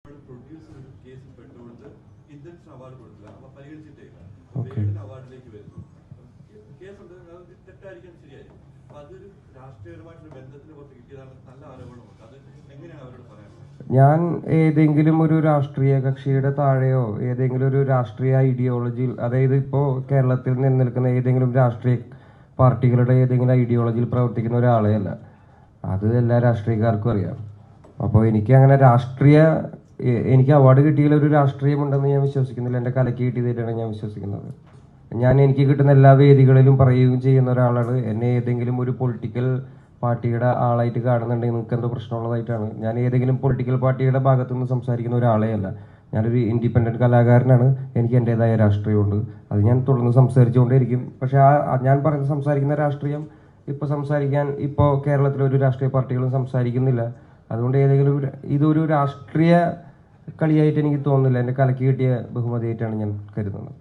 Producer ഒരു കേസിൽ പെട്ടുകൊണ്ട് Indians award കൊടുത്തില്ല, അപ്പൊ പരിഗണിച്ചിട്ടേ അവാർഡിലേക്ക് വരുന്നു. കേസുണ്ട്, അത് തെറ്റായിരിക്കാൻ ശരിയായിരിക്കും. അപ്പൊ അതൊരു രാഷ്ട്രീയപരമായിട്ടുള്ള ബന്ധത്തിന് പുറത്ത് കിട്ടിയതാണ് നല്ല ആരോപണമുണ്ട്. അത് എങ്ങനെയാണ് അവരോട് പറയാനുള്ളത്? ഞാൻ ഏതെങ്കിലും ഒരു രാഷ്ട്രീയ കക്ഷിയുടെ താഴെയോ ഏതെങ്കിലും ഒരു രാഷ്ട്രീയ ഐഡിയോളജിയിൽ, അതായത് ഇപ്പോൾ കേരളത്തിൽ നിലനിൽക്കുന്ന ഏതെങ്കിലും രാഷ്ട്രീയ പാർട്ടികളുടെ ഏതെങ്കിലും ഐഡിയോളജിയിൽ പ്രവർത്തിക്കുന്ന ഒരാളെ അല്ല. അത് എല്ലാ രാഷ്ട്രീയക്കാർക്കും അറിയാം. അപ്പോൾ എനിക്ക് അങ്ങനെ എനിക്ക് അവാർഡ് കിട്ടിയതിൽ ഒരു രാഷ്ട്രീയമുണ്ടെന്ന് ഞാൻ വിശ്വസിക്കുന്നില്ല. എൻ്റെ കലയ്ക്ക് കിട്ടിയതായിട്ടാണ് ഞാൻ വിശ്വസിക്കുന്നത്. എനിക്ക് കിട്ടുന്ന എല്ലാ വേദികളിലും പറയുകയും ചെയ്യുന്ന ഒരാളാണ്. എന്നെ ഏതെങ്കിലും ഒരു പൊളിറ്റിക്കൽ പാർട്ടിയുടെ ആളായിട്ട് കാണുന്നുണ്ടെങ്കിൽ നിങ്ങൾക്ക് എന്തോ പ്രശ്നമുള്ളതായിട്ടാണ്. ഞാൻ ഏതെങ്കിലും പൊളിറ്റിക്കൽ പാർട്ടിയുടെ ഭാഗത്തു നിന്ന് സംസാരിക്കുന്ന ഒരാളെ അല്ല. ഞാനൊരു ഇൻഡിപെൻഡൻറ്റ് കലാകാരനാണ്. എനിക്ക് എൻ്റേതായ രാഷ്ട്രീയമുണ്ട്. അത് ഞാൻ തുടർന്ന് സംസാരിച്ചുകൊണ്ടേയിരിക്കും. പക്ഷേ ഞാൻ സംസാരിക്കുന്ന രാഷ്ട്രീയം ഇപ്പോൾ കേരളത്തിലൊരു രാഷ്ട്രീയ പാർട്ടികളും സംസാരിക്കുന്നില്ല. അതുകൊണ്ട് ഇതൊരു രാഷ്ട്രീയ കളിയായിട്ട് എനിക്ക് തോന്നുന്നില്ല. എൻ്റെ കലയ്ക്ക് കിട്ടിയ ബഹുമതിയായിട്ടാണ് ഞാൻ കരുതുന്നത്.